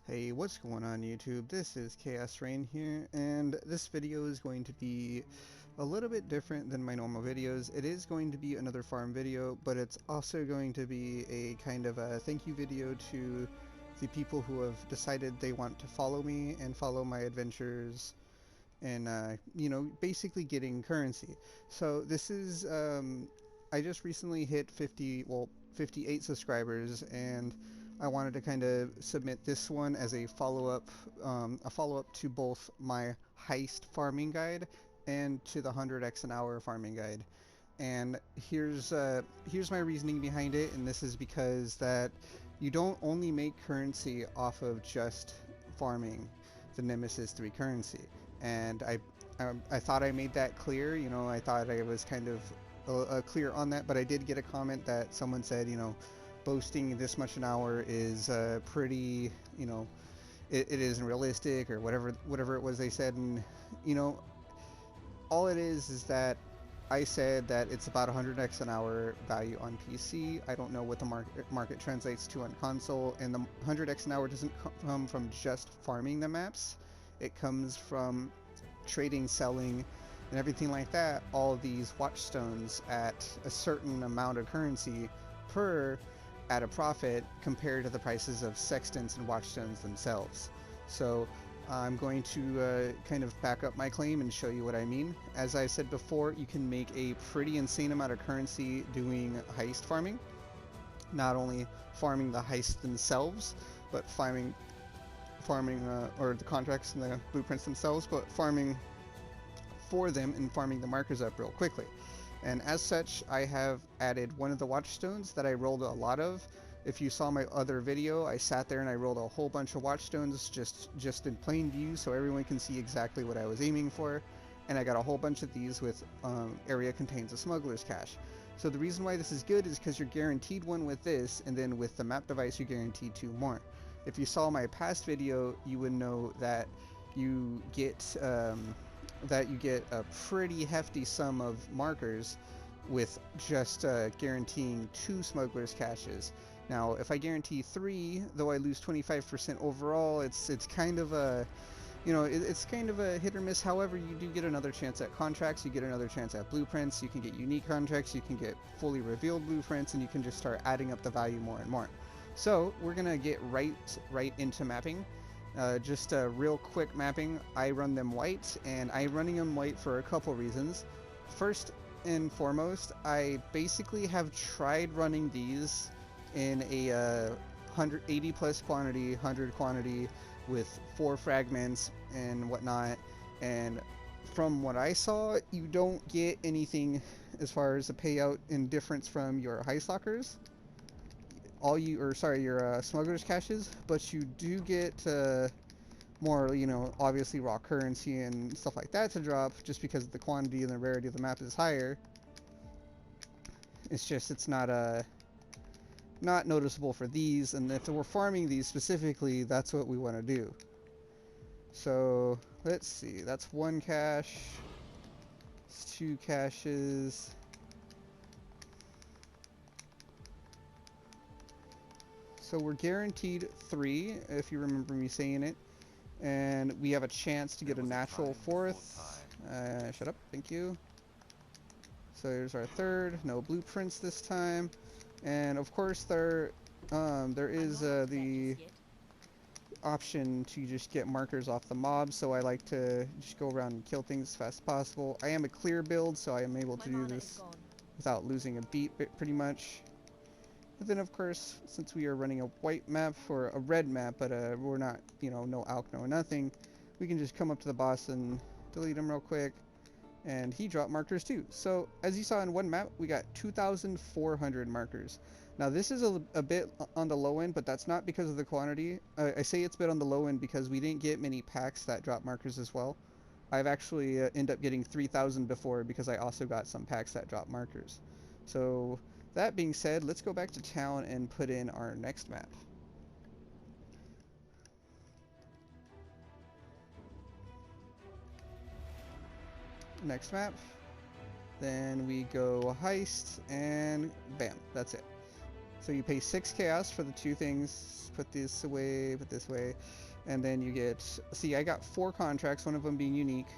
Hey, what's going on YouTube? This is Chaos-Reighn here, and this video is going to be a little bit different than my normal videos. It is going to be another farm video, but it's also going to be a kind of a thank you video to the people who have decided they want to follow me and follow my adventures and, basically getting currency. So this is, I just recently hit 58 subscribers, and I wanted to kind of submit this one as a follow-up to both my heist farming guide and to the 100x an hour farming guide. And here's my reasoning behind it, and this is because that you don't only make currency off of just farming the Nemesis 3 currency. And I thought I made that clear. I thought I was kind of clear on that, but I did get a comment that someone said, boasting this much an hour is pretty, it isn't realistic, or whatever it was they said. And all it is that I said that it's about 100x an hour value on PC. I don't know what the market translates to on console, and the 100x an hour doesn't come from just farming the maps. It comes from trading, selling, and everything like that. All these watchstones at a certain amount of currency per at a profit compared to the prices of sextants and watchstones themselves. So I'm going to kind of back up my claim and show you what I mean. As I said before, you can make a pretty insane amount of currency doing heist farming. Not only farming the heists themselves, but farming or the contracts and the blueprints themselves, but farming for them and farming the markers up real quickly. And as such, I have added one of the watchstones that I rolled a lot of. If you saw my other video, I sat there and I rolled a whole bunch of watchstones just in plain view so everyone can see exactly what I was aiming for. And I got a whole bunch of these with area contains a smuggler's cache. So the reason why this is good is because you're guaranteed one with this, and then with the map device you're guaranteed 2 more. If you saw my past video, you would know that you get a pretty hefty sum of markers with just guaranteeing 2 smugglers caches. Now, if I guarantee 3, though I lose 25% overall, it's kind of a it's kind of a hit or miss. However, you do get another chance at contracts, you get another chance at blueprints, you can get unique contracts, you can get fully revealed blueprints, and you can just start adding up the value more and more. So we're gonna get right into mapping. Just a real quick mapping. I run them white, and I'm running them white for a couple reasons. First and foremost, I basically have tried running these in a 180 plus quantity, 100 quantity with 4 fragments and whatnot, and from what I saw, you don't get anything as far as a payout in difference from your heist lockers. Your smuggler's caches, but you do get more, obviously raw currency and stuff like that to drop, just because the quantity and the rarity of the map is higher. It's just, it's not noticeable for these, and if we're farming these specifically, that's what we want to do. So let's see, that's 1 cache, it's 2 caches. So we're guaranteed 3, if you remember me saying it, and we have a chance to get a natural 4th. Shut up, thank you. So there's our 3rd, no blueprints this time, and of course there is the option to just get markers off the mobs, so I like to just go around and kill things as fast as possible. I am a clear build, so I am able to do this without losing a beat pretty much. And then of course, since we are running a white map, or a red map, but we're not, no alk, no nothing, we can just come up to the boss and delete him real quick, and he dropped markers too. So as you saw in one map, we got 2,400 markers. Now this is a bit on the low end, but that's not because of the quantity. I say it's a bit on the low end because we didn't get many packs that drop markers as well. I've actually ended up getting 3,000 before, because I also got some packs that drop markers. So that being said, let's go back to town and put in our next map. Next map. Then we go heist, and bam, that's it. So you pay 6 chaos for the 2 things. Put this away, put this away, and then you get. See, I got 4 contracts, one of them being unique.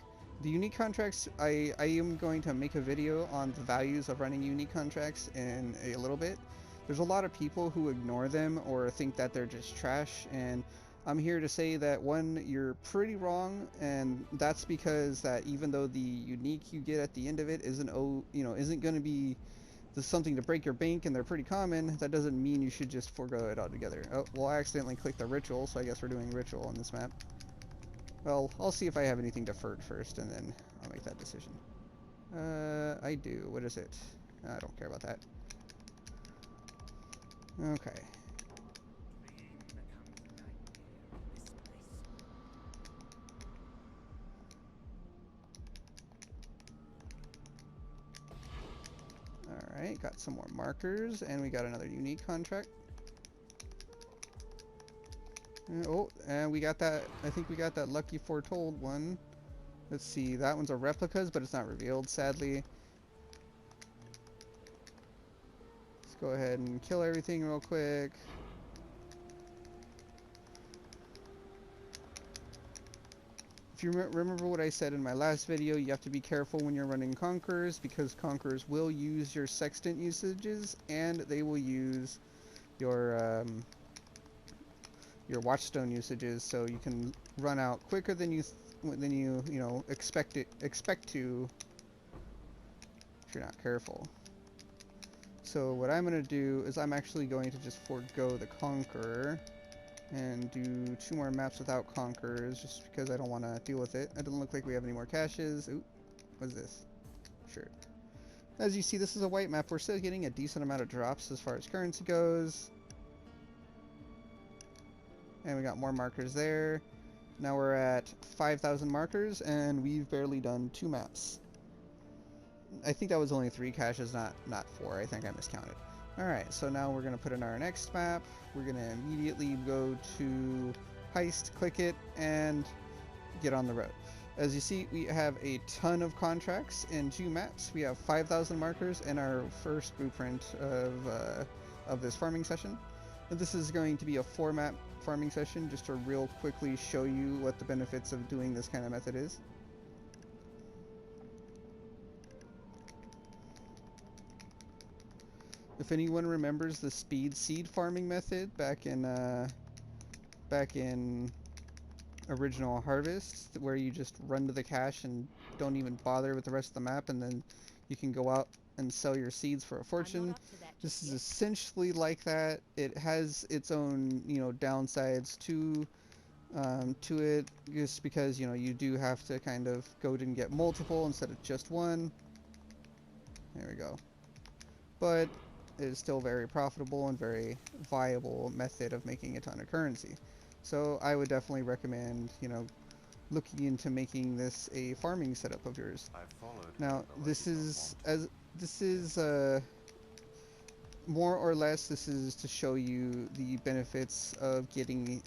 The unique contracts, I am going to make a video on the values of running unique contracts in a little bit. There's a lot of people who ignore them or think that they're just trash, and I'm here to say that one, you're pretty wrong, and that's because that even though the unique you get at the end of it isn't going to be something to break your bank and they're pretty common, that doesn't mean you should just forego it altogether. Oh, well, I accidentally clicked the ritual, so I guess we're doing ritual on this map. Well, I'll see if I have anything deferred first, and then I'll make that decision. I do. What is it? I don't care about that. Okay. Alright, got some more markers, and we got another unique contract. Oh, and we got that, I think we got that lucky foretold one. Let's see, that one's a replicas, but it's not revealed, sadly. Let's go ahead and kill everything real quick. If you remember what I said in my last video, you have to be careful when you're running Conquerors, because Conquerors will use your Sextant usages, and they will use your Watchstone usages, so you can run out quicker than you expect to if you're not careful. So what I'm going to do is I'm actually going to just forego the Conqueror and do 2 more maps without Conquerors, just because I don't want to deal with it. It doesn't look like we have any more caches. Ooh, what's this? Sure. As you see, this is a white map. We're still getting a decent amount of drops as far as currency goes. And we got more markers there. Now we're at 5,000 markers, and we've barely done 2 maps. I think that was only 3 caches, not 4. I think I miscounted. Alright, so now we're going to put in our next map. We're going to immediately go to Heist, click it, and get on the road. As you see, we have a ton of contracts in 2 maps. We have 5,000 markers in our first blueprint of this farming session. And this is going to be a 4-map farming session, just to real quickly show you what the benefits of doing this kind of method is. If anyone remembers the speed seed farming method back in original Harvest, where you just run to the cache and don't even bother with the rest of the map, and then you can go out and sell your seeds for a fortune. This is essentially like that. It has its own, downsides to it, just because, you do have to kind of go and get multiple instead of just one. There we go. But it is still very profitable and very viable method of making a ton of currency. So I would definitely recommend, looking into making this a farming setup of yours. Now, this is more or less, this is to show you the benefits of getting,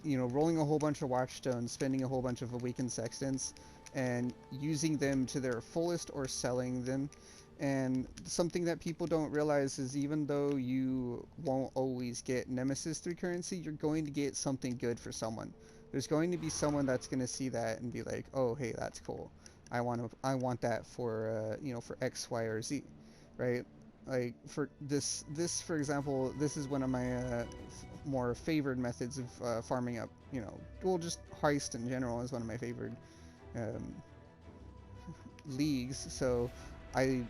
rolling a whole bunch of Watchstones, spending a whole bunch of Awakened Sextants, and using them to their fullest or selling them. And something that people don't realize is, even though you won't always get Nemesis 3 currency, you're going to get something good for someone. There's going to be someone that's going to see that and be like, oh, hey, that's cool. I want that for for X, Y, or Z, right? Like for this for example, this is one of my more favored methods of farming up. Well, just Heist in general is one of my favored leagues. So I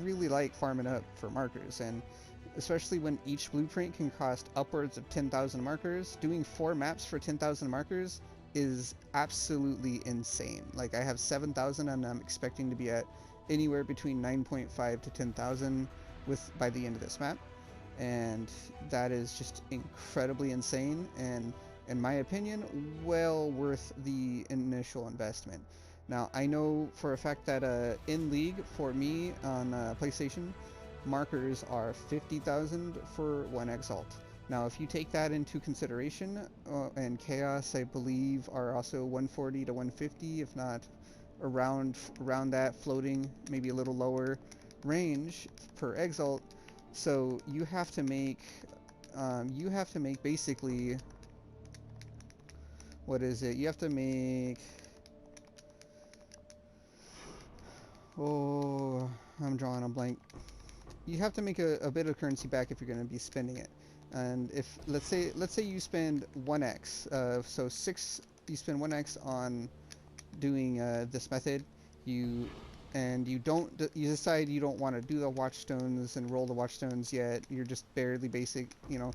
really like farming up for markers, and especially when each blueprint can cost upwards of 10,000 markers. Doing 4 maps for 10,000 markers is absolutely insane. Like, I have 7,000 and I'm expecting to be at anywhere between 9.5 to 10,000 by the end of this map, and that is just incredibly insane, and in my opinion, well worth the initial investment. Now, I know for a fact that in League, for me on PlayStation, markers are 50,000 for 1 Exalt. Now, if you take that into consideration, and Chaos, I believe, are also 140 to 150, if not around that, floating, maybe a little lower range per Exalt, So you have to make basically, what is it? You have to make, oh, I'm drawing a blank. You have to make a bit of currency back if you're going to be spending it. And if let's say you spend 1x, so you spend 1x on doing this method, you decide you don't want to do the watchstones and roll the watchstones yet. You're just barely basic, you know.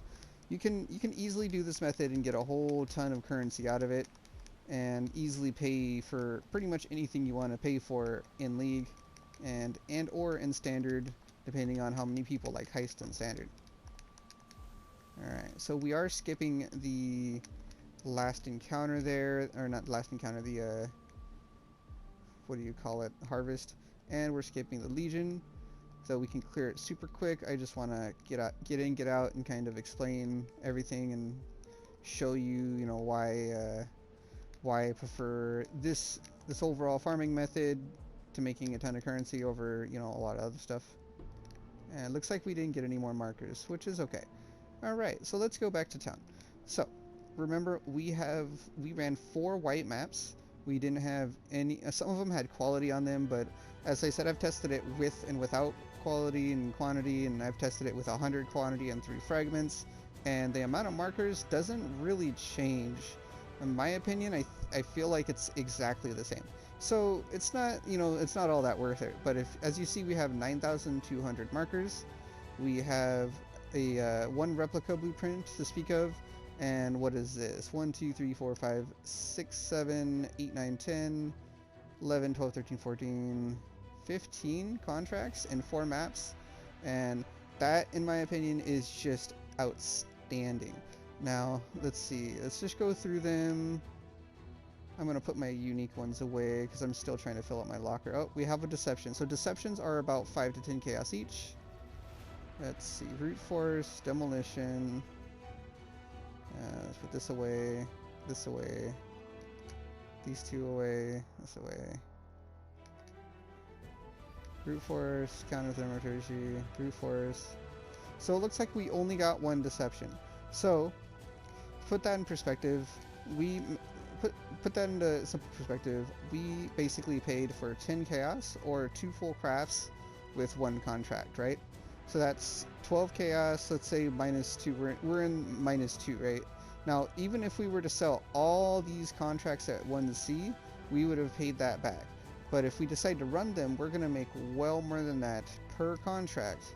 You can easily do this method and get a whole ton of currency out of it, and easily pay for pretty much anything you want to pay for in League, and or in Standard, depending on how many people like Heist and Standard. Alright, so we are skipping the last encounter there, or not last encounter, the what do you call it, harvest, and we're skipping the Legion, so we can clear it super quick. I just want to get in, get out, and kind of explain everything and show you, you know, why I prefer this overall farming method to making a ton of currency over, you know, a lot of other stuff. And it looks like we didn't get any more markers, which is okay. Alright, so let's go back to town. So remember, we ran 4 white maps. We didn't have any, some of them had quality on them, but as I said, I've tested it with and without quality and quantity, and I've tested it with 100 quantity and 3 fragments, and the amount of markers doesn't really change. In my opinion, I feel like it's exactly the same. So it's not, you know, it's not all that worth it. But if, as you see, we have 9,200 markers. We have a 1 replica blueprint to speak of. And what is this? 1, 2, 3, 4, 5, 6, 7, 8, 9, 10, 11, 12, 13, 14, 15 contracts and 4 maps. And that, in my opinion, is just outstanding. Now, let's see. Let's just go through them. I'm going to put my unique ones away because I'm still trying to fill up my locker. Oh, we have a deception. So deceptions are about 5 to 10 chaos each. Let's see. Brute force, demolition. Let's put this away, these 2 away, this away. Brute force, counter thermaturgy, brute force. So it looks like we only got 1 deception. So put that in perspective. We put that into simple perspective. We basically paid for 10 chaos or 2 full crafts with 1 contract, right? So that's 12 chaos, let's say -2. We're in -2, right? Now, even if we were to sell all these contracts at 1C, we would have paid that back. But if we decide to run them, we're going to make well more than that per contract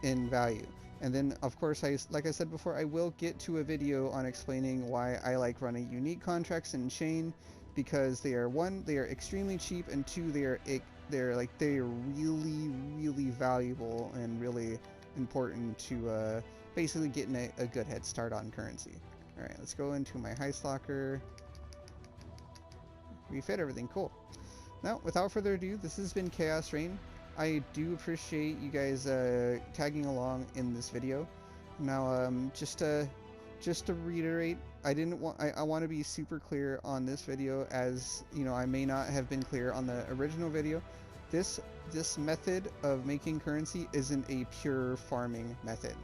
in value. And then, of course, like I said before, I will get to a video on explaining why I like running unique contracts in chain, because they are, 1, they are extremely cheap, and 2, they are really valuable and really important to basically getting a good head start on currency. Alright, let's go into my heist locker. Refit everything, cool. Now, without further ado, this has been Chaos-Reighn. I do appreciate you guys tagging along in this video. Now, just to reiterate, I want to be super clear on this video, as you know, I may not have been clear on the original video. This method of making currency isn't a pure farming method.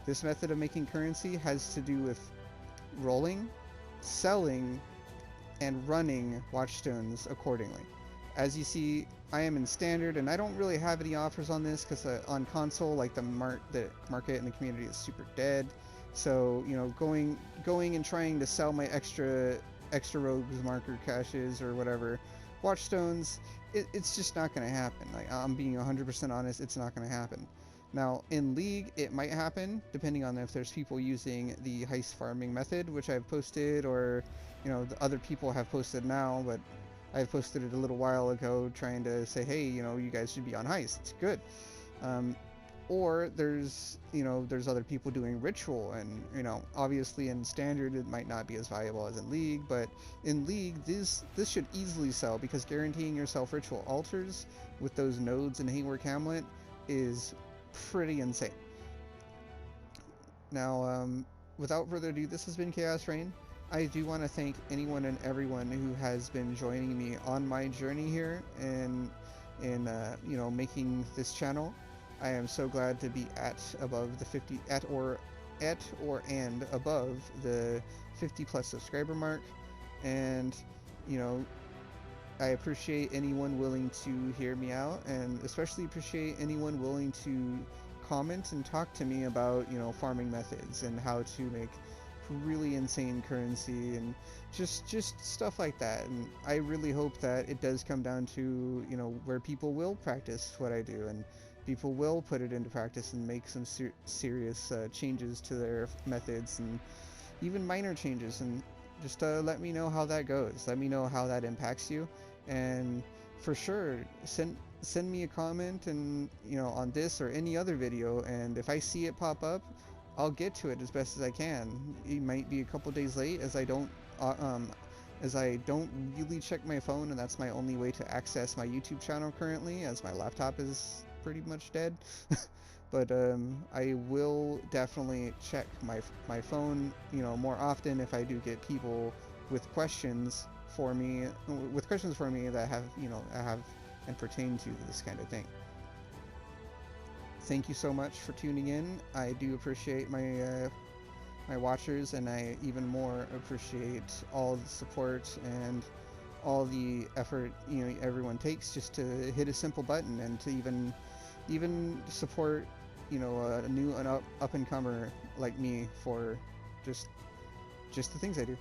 This method of making currency has to do with rolling, selling, and running watchstones accordingly. As you see, I am in Standard, and I don't really have any offers on this because on console, like the market and the community is super dead. So, you know, going and trying to sell my extra rogues marker caches or whatever watchstones, it's just not going to happen. Like, I'm being 100% honest, it's not going to happen. Now, in League, it might happen, depending on if there's people using the heist farming method, which I've posted, or, you know, the other people have posted now, but I posted it a little while ago trying to say, hey, you know, you guys should be on heist. It's good. Or there's, you know, there's other people doing ritual, and, you know, obviously in Standard it might not be as valuable as in League, but in League this should easily sell, because guaranteeing yourself ritual altars with those nodes in Haywork Hamlet is pretty insane. Now, without further ado, this has been Chaos-Reighn. I do want to thank anyone and everyone who has been joining me on my journey here in you know, making this channel. I am so glad to be at above the 50 and above the 50 plus subscriber mark, and you know, I appreciate anyone willing to hear me out, and especially appreciate anyone willing to comment and talk to me about, you know, farming methods and how to make really insane currency and just stuff like that. And I really hope that it does come down to, you know, where people will practice what I do and people will put it into practice and make some serious changes to their methods and even minor changes, and just let me know how that goes. Let me know how that impacts you, and for sure send me a comment, and you know, on this or any other video, and if I see it pop up, I'll get to it as best as I can. It might be a couple days late as I don't really check my phone, and that's my only way to access my YouTube channel currently, as my laptop is pretty much dead. But I will definitely check my phone, you know, more often if I do get people with questions for me that have, you know, have and pertain to this kind of thing. Thank you so much for tuning in. I do appreciate my watchers, and I even more appreciate all the support and all the effort, you know, everyone takes just to hit a simple button and to even support, you know, a new up and comer like me for just the things I do.